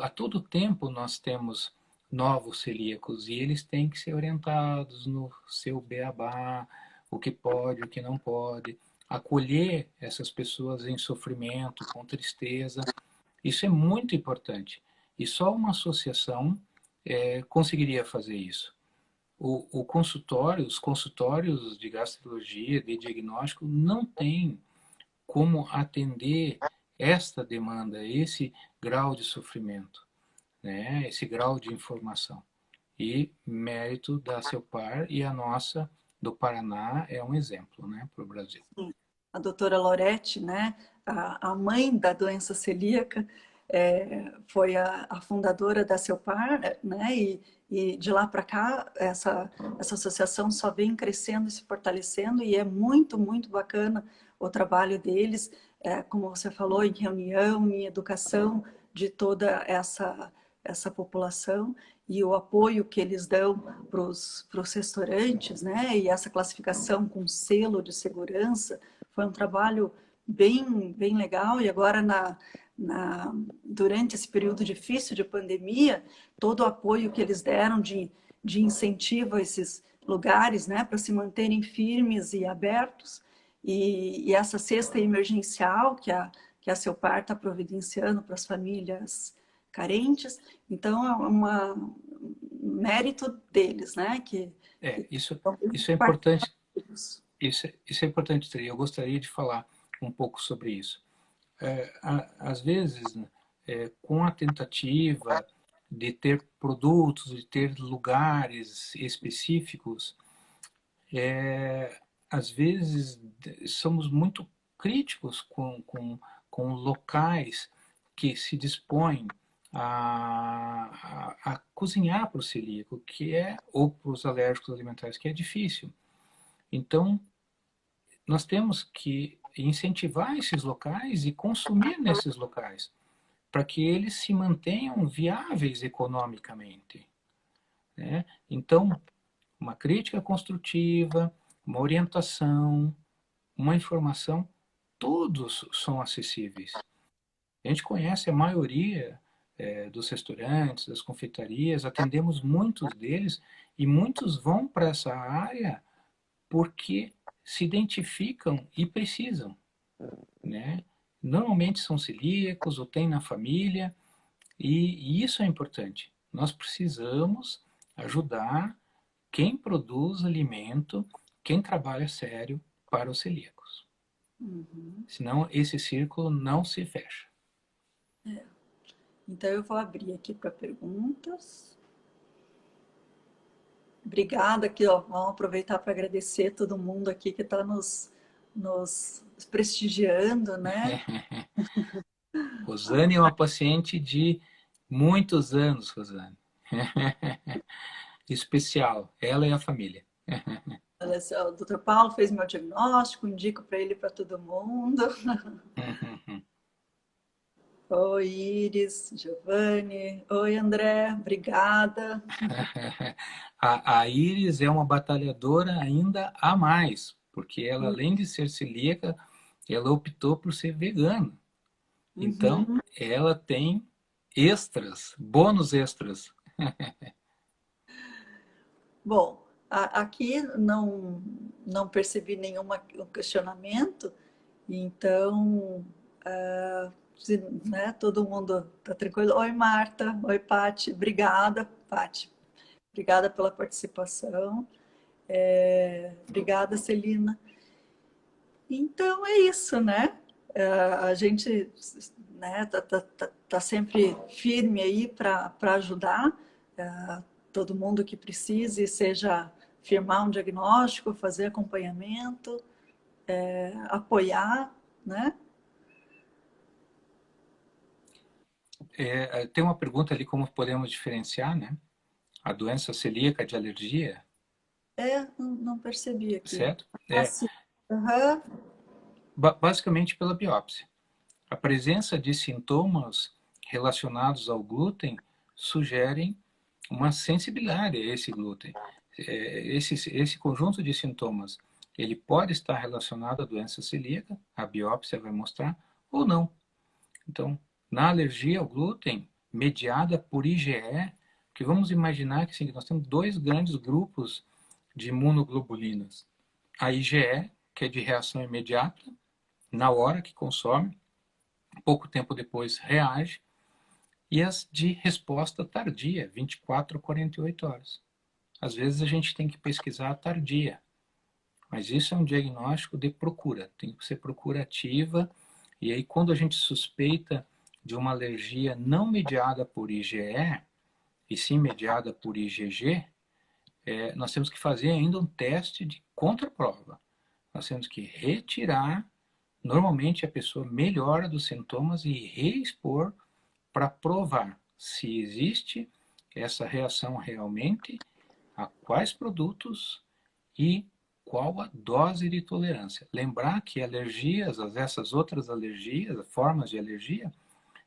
B: a todo tempo nós temos novos celíacos e eles têm que ser orientados no seu beabá, o que pode, o que não pode, acolher essas pessoas em sofrimento, com tristeza. Isso é muito importante. E só uma associação conseguiria fazer isso. O consultório, os consultórios de gastrologia, de diagnóstico, não têm como atender esta demanda, esse grau de sofrimento, né? Esse grau de informação. E mérito da Celpar e a nossa do Paraná é um exemplo, né, para o Brasil.
A: A doutora Lorete, né, a mãe da doença celíaca, foi a fundadora da CELPAR, né, e de lá para cá essa associação só vem crescendo e se fortalecendo e é muito, muito bacana o trabalho deles, como você falou, em reunião, em educação de toda essa população e o apoio que eles dão para os restaurantes, né, e essa classificação com selo de segurança, foi um trabalho bem legal e agora durante esse período difícil de pandemia, todo o apoio que eles deram de incentivo a esses lugares, né, para se manterem firmes e abertos, e essa cesta emergencial que a Celpar está providenciando para as famílias carentes, então é um mérito deles, né, que
B: Isso é
A: participam
B: importante.
A: disso.
B: Isso é importante, Tri. Eu gostaria de falar um pouco sobre isso. Às vezes, né, com a tentativa de ter produtos, de ter lugares específicos, às vezes somos muito críticos com locais que se dispõem a cozinhar para o celíaco, que é, ou para os alérgicos alimentares, que é difícil. Então, nós temos que incentivar esses locais e consumir nesses locais, para que eles se mantenham viáveis economicamente, né? Então, uma crítica construtiva, uma orientação, uma informação, todos são acessíveis. A gente conhece a maioria dos restaurantes, das confeitarias, atendemos muitos deles e muitos vão para essa área porque se identificam e precisam, né? Normalmente são celíacos ou têm na família e isso é importante. Nós precisamos ajudar quem produz alimento, quem trabalha sério para os celíacos.
A: Uhum.
B: Senão esse círculo não se fecha.
A: Então, eu vou abrir aqui para perguntas. Obrigada aqui, ó. Vamos aproveitar para agradecer todo mundo aqui que está nos prestigiando, né?
B: Rosane é uma paciente de muitos anos, Rosane. Especial, ela e a família.
A: Olha só, o Dr. Paulo fez meu diagnóstico, indico para ele para todo mundo. Oi, Iris, Giovanni. Oi, André, obrigada.
B: A Iris é uma batalhadora ainda a mais, porque ela, além de ser celíaca, ela optou por ser vegana. Então,
A: Uhum.
B: ela tem extras, bônus extras.
A: Bom, aqui não percebi nenhum questionamento, então, né, todo mundo está tranquilo. Oi, Marta. Oi, Pati. Obrigada, Pati. Obrigada pela participação. Obrigada, Celina. Então é isso, né? A gente, né, tá sempre firme aí para ajudar todo mundo que precise, seja firmar um diagnóstico, fazer acompanhamento, apoiar, né?
B: Tem uma pergunta ali, como podemos diferenciar, né? A doença celíaca de alergia,
A: Não percebi aqui.
B: certo?
A: Sim. Aham.
B: Basicamente pela biópsia. A presença de sintomas relacionados ao glúten sugerem uma sensibilidade a esse glúten. Esse conjunto de sintomas, ele pode estar relacionado à doença celíaca, a biópsia vai mostrar, ou não. Então, na alergia ao glúten, mediada por IgE, que vamos imaginar que sim, nós temos dois grandes grupos de imunoglobulinas. A IgE, que é de reação imediata, na hora que consome, pouco tempo depois reage, e as de resposta tardia, 24 a 48 horas. Às vezes a gente tem que pesquisar a tardia, mas isso é um diagnóstico de procura, tem que ser procura ativa, e aí quando a gente suspeita de uma alergia não mediada por IgE, e sim mediada por IgG, nós temos que fazer ainda um teste de contraprova. Nós temos que retirar, normalmente a pessoa melhora dos sintomas e reexpor para provar se existe essa reação realmente, a quais produtos e qual a dose de tolerância. Lembrar que alergias, essas outras alergias, formas de alergia,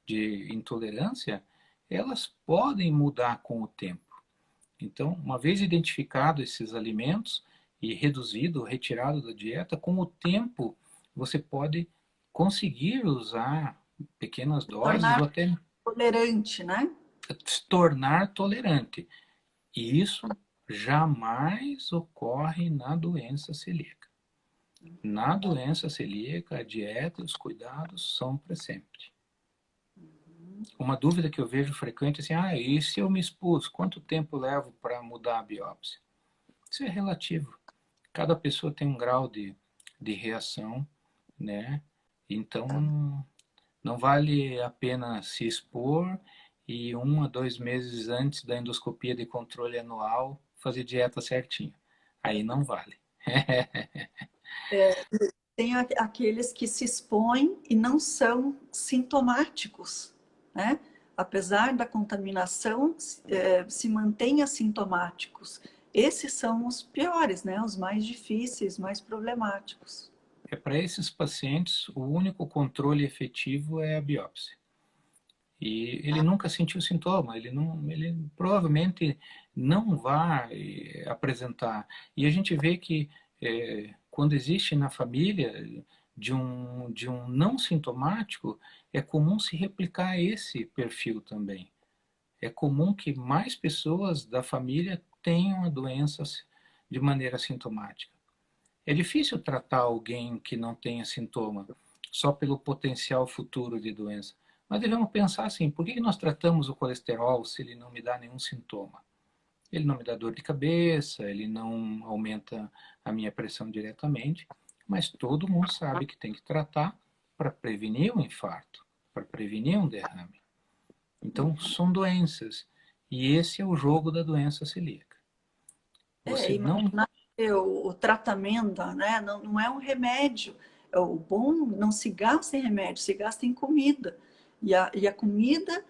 B: de intolerância, elas podem mudar com o tempo. Então, uma vez identificado esses alimentos e reduzido, retirado da dieta, com o tempo você pode conseguir usar pequenas doses
A: Tornar
B: ou até
A: tolerante, né?
B: se tornar tolerante. E isso jamais ocorre na doença celíaca. Na doença celíaca, a dieta e os cuidados são para sempre. Uma dúvida que eu vejo frequente é assim, e se eu me expus, quanto tempo levo para mudar a biópsia? Isso é relativo. Cada pessoa tem um grau de reação, né? Então, não vale a pena se expor e 1 a 2 meses antes da endoscopia de controle anual fazer dieta certinho. Aí não vale.
A: Tem aqueles que se expõem e não são sintomáticos, né? Apesar da contaminação, se mantêm assintomáticos. Esses são os piores, né? Os mais difíceis, mais problemáticos.
B: Para esses pacientes, o único controle efetivo é a biópsia. E ele nunca sentiu sintoma, ele provavelmente não vai apresentar. E a gente vê que quando existe na família de um não sintomático, é comum se replicar esse perfil também. É comum que mais pessoas da família tenham a doença de maneira sintomática. É difícil tratar alguém que não tenha sintoma só pelo potencial futuro de doença. Mas devemos pensar assim, por que nós tratamos o colesterol se ele não me dá nenhum sintoma? Ele não me dá dor de cabeça, ele não aumenta a minha pressão diretamente, mas todo mundo sabe que tem que tratar para prevenir um infarto, para prevenir um derrame. Então, são doenças. E esse é o jogo da doença celíaca. Você não...
A: Imaginar que o tratamento, né, não é um remédio. O bom não se gasta em remédio, se gasta em comida. E a comida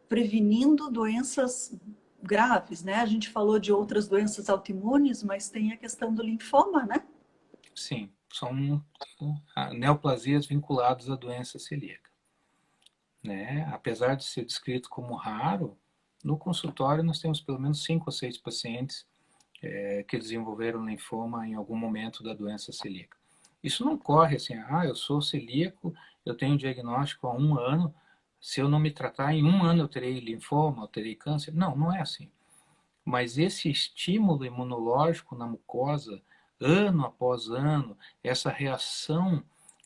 A: prevenindo doenças graves, né? A gente falou de outras doenças autoimunes, mas tem a questão do linfoma, né?
B: Sim, são neoplasias vinculadas à doença celíaca. Né? Apesar de ser descrito como raro, no consultório nós temos pelo menos 5 ou 6 pacientes que desenvolveram linfoma em algum momento da doença celíaca. Isso não corre assim, eu sou celíaco, eu tenho diagnóstico há 1 ano, se eu não me tratar, em 1 ano eu terei linfoma, eu terei câncer. Não, não é assim. Mas esse estímulo imunológico na mucosa, ano após ano, essa reação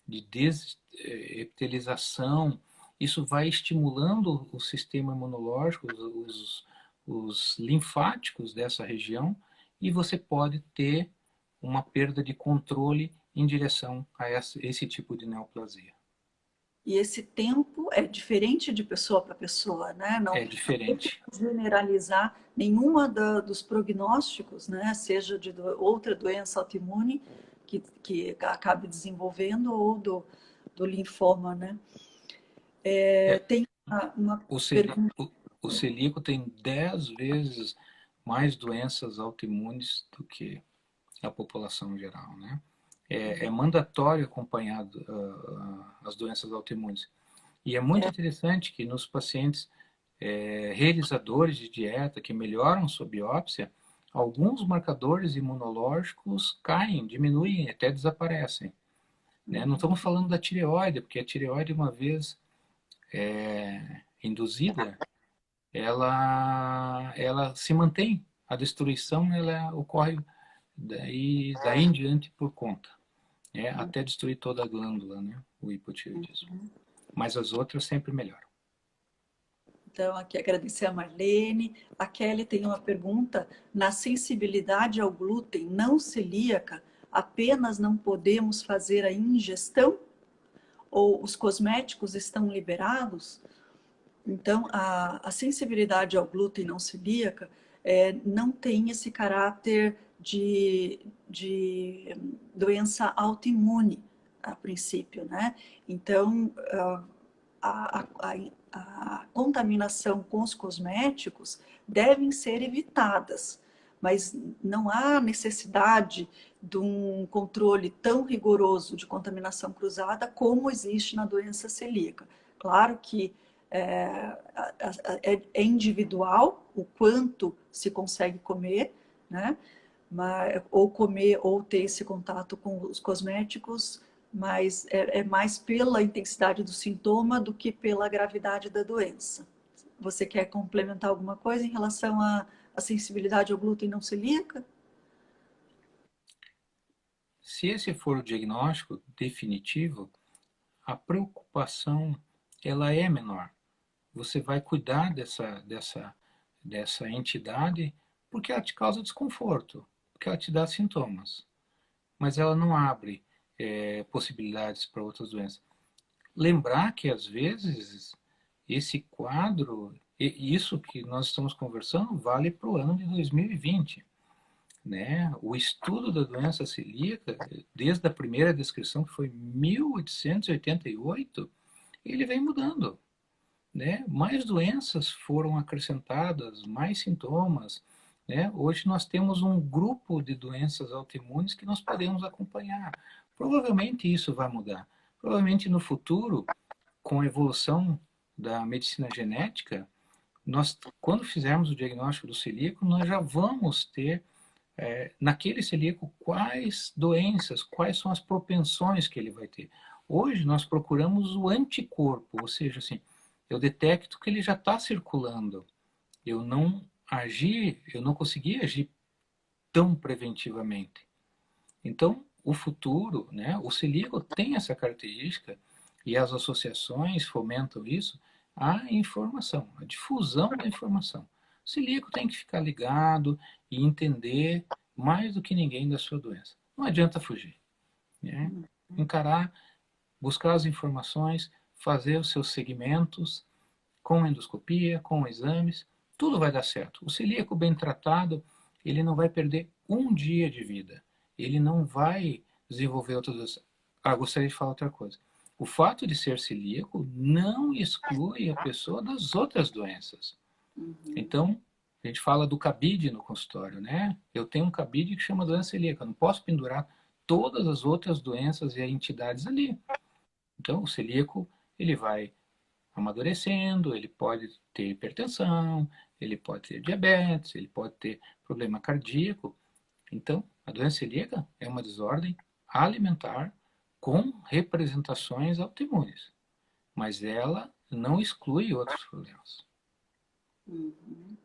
B: de desepitelização, isso vai estimulando o sistema imunológico, os linfáticos dessa região, e você pode ter uma perda de controle em direção a esse tipo de neoplasia.
A: E esse tempo é diferente de pessoa para pessoa, né?
B: É
A: Não tem que
B: diferente.
A: generalizar nenhuma dos prognósticos, né? Seja de outra doença autoimune que acabe desenvolvendo ou do linfoma, né?
B: É,
A: Tem uma
B: o, celi,
A: pergunta.
B: o celíaco tem 10 vezes mais doenças autoimunes do que a população geral, né? É mandatório acompanhar as doenças autoimunes. E é muito interessante que nos pacientes realizadores de dieta que melhoram sua biópsia, alguns marcadores imunológicos caem, diminuem, até desaparecem. Né? Não estamos falando da tireoide, porque a tireoide, uma vez induzida, ela se mantém. A destruição ela ocorre daí em diante por conta, até destruir toda a glândula, né? O hipotireoidismo. Mas as outras sempre melhoram.
A: Então, aqui agradecer a Marlene. A Kelly tem uma pergunta. Na sensibilidade ao glúten não celíaca, apenas não podemos fazer a ingestão? Ou os cosméticos estão liberados? Então, a sensibilidade ao glúten não celíaca não tem esse caráter de doença autoimune, a princípio, né? Então, a, a, a contaminação com os cosméticos devem ser evitadas, mas não há necessidade de um controle tão rigoroso de contaminação cruzada como existe na doença celíaca. Claro que é individual o quanto se consegue comer, né? Ou comer ou ter esse contato com os cosméticos, mas é mais pela intensidade do sintoma do que pela gravidade da doença. Você quer complementar alguma coisa em relação à sensibilidade ao glúten não celíaca?
B: Se esse for o diagnóstico definitivo, a preocupação ela é menor. Você vai cuidar dessa entidade porque ela te causa desconforto, porque ela te dá sintomas, mas ela não abre possibilidades para outras doenças. Lembrar que às vezes esse quadro, isso que nós estamos conversando, vale para o ano de 2020. Né? O estudo da doença celíaca, desde a primeira descrição, que foi em 1888, ele vem mudando. Né? Mais doenças foram acrescentadas, mais sintomas. Né? Hoje nós temos um grupo de doenças autoimunes que nós podemos acompanhar. Provavelmente isso vai mudar. Provavelmente no futuro, com a evolução da medicina genética, nós, quando fizermos o diagnóstico do celíaco, nós já vamos ter naquele celíaco quais doenças, quais são as propensões que ele vai ter. Hoje nós procuramos o anticorpo, ou seja, assim, eu detecto que ele já está circulando. Eu não consegui agir tão preventivamente. Então, o futuro, né, o celíaco tem essa característica e as associações fomentam isso, a informação, a difusão da informação. O celíaco tem que ficar ligado e entender mais do que ninguém da sua doença. Não adianta fugir. Né? Encarar, buscar as informações, fazer os seus segmentos com endoscopia, com exames, tudo vai dar certo. O celíaco bem tratado, ele não vai perder um dia de vida. Ele não vai desenvolver outras doenças. Ah, gostaria de falar outra coisa. O fato de ser celíaco não exclui a pessoa das outras doenças.
A: Uhum.
B: Então, a gente fala do cabide no consultório, né? Eu tenho um cabide que chama doença celíaca. Eu não posso pendurar todas as outras doenças e entidades ali. Então, o celíaco, ele vai amadurecendo, ele pode ter hipertensão, ele pode ter diabetes, ele pode ter problema cardíaco. Então, a doença celíaca é uma desordem alimentar com representações autoimunes, mas ela não exclui outros problemas.
A: Uhum.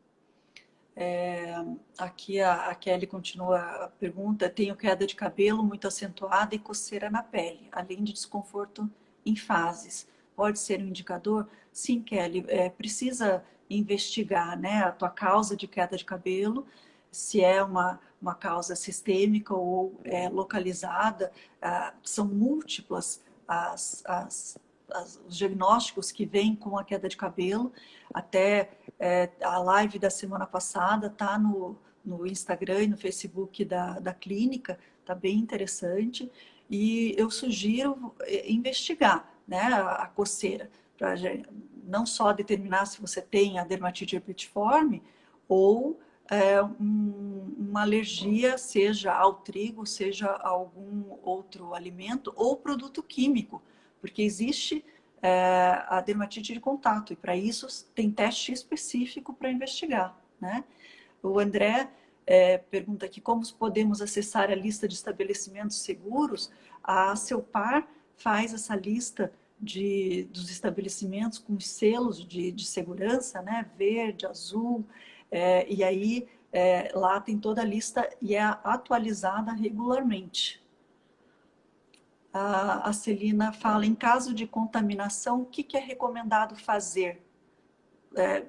A: Aqui a Kelly continua a pergunta. Tenho queda de cabelo muito acentuada e coceira na pele, além de desconforto em fases. Pode ser um indicador? Sim, Kelly, precisa investigar, né, a tua causa de queda de cabelo, se é uma causa sistêmica ou localizada. São múltiplas os diagnósticos que vêm com a queda de cabelo. Até a live da semana passada tá no Instagram e no Facebook da clínica, tá bem interessante. E eu sugiro investigar, né, a coceira, para não só determinar se você tem a dermatite herpetiforme ou uma alergia, seja ao trigo, seja a algum outro alimento ou produto químico, porque existe a dermatite de contato, e para isso tem teste específico para investigar, né? O André pergunta aqui como podemos acessar a lista de estabelecimentos seguros. A Celpar faz essa lista dos estabelecimentos com os selos de segurança, né? Verde, azul, e aí lá tem toda a lista e é atualizada regularmente. A Celina fala, em caso de contaminação, o que é recomendado fazer?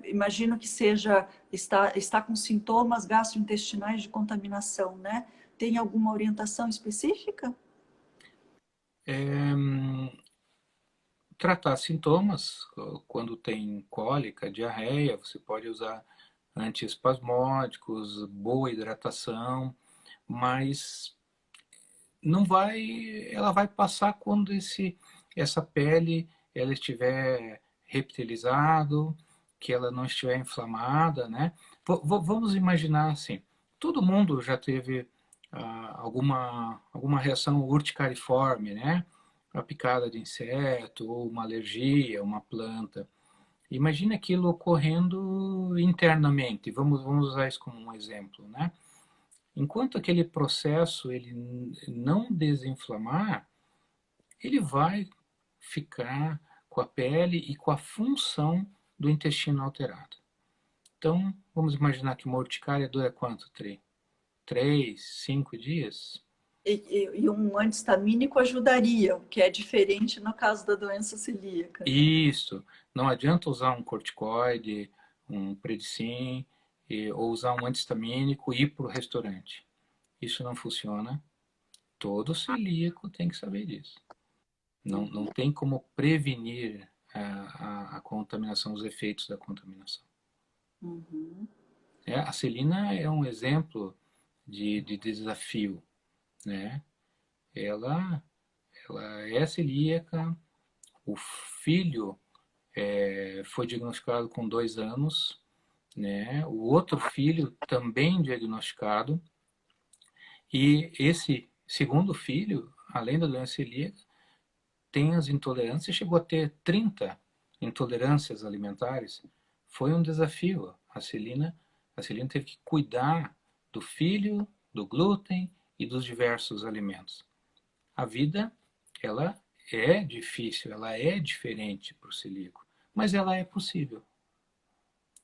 A: Imagino que está com sintomas gastrointestinais de contaminação, né? Tem alguma orientação específica?
B: Tratar sintomas, quando tem cólica, diarreia, você pode usar antiespasmódicos, boa hidratação, mas não vai, ela vai passar quando essa pele ela estiver reptilizado, que ela não estiver inflamada, né? Vamos imaginar assim, todo mundo já teve alguma reação urticariforme, né? Uma picada de inseto, ou uma alergia, uma planta. Imagina aquilo ocorrendo internamente. Vamos usar isso como um exemplo, né? Enquanto aquele processo ele não desinflamar, ele vai ficar com a pele e com a função do intestino alterado. Então, vamos imaginar que uma urticária dura quanto, Tri? 3, 5 dias?
A: E um antistamínico ajudaria, o que é diferente no caso da doença celíaca, né?
B: Isso. Não adianta usar um corticoide, um predicin, ou usar um antistamínico e ir para o restaurante. Isso não funciona. Todo celíaco tem que saber disso. Não tem como prevenir a contaminação, os efeitos da contaminação.
A: Uhum.
B: A Celina é um exemplo de desafio, né? Ela, ela é celíaca, o filho foi diagnosticado com 2 anos, né? O outro filho também diagnosticado, e esse segundo filho, além da doença celíaca, tem as intolerâncias, chegou a ter 30 intolerâncias alimentares. Foi um desafio. A Celina teve que cuidar do filho, do glúten e dos diversos alimentos. A vida, ela é difícil, ela é diferente para o celíaco, mas ela é possível.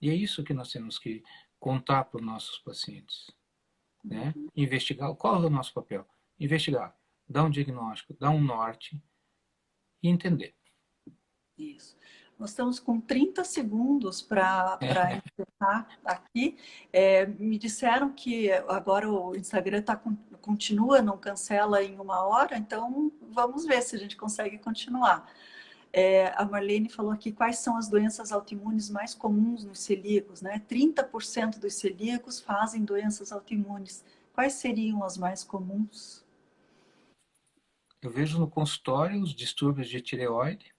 B: E é isso que nós temos que contar para os nossos pacientes, né? Investigar. Qual é o nosso papel? Investigar, dar um diagnóstico, dar um norte e entender.
A: Isso. Nós estamos com 30 segundos para encerrar aqui. Me disseram que agora o Instagram continua, não cancela em 1 hora, então vamos ver se a gente consegue continuar. A Marlene falou aqui quais são as doenças autoimunes mais comuns nos celíacos, né? 30% dos celíacos fazem doenças autoimunes. Quais seriam as mais comuns?
B: Eu vejo no consultório os distúrbios de tireoide,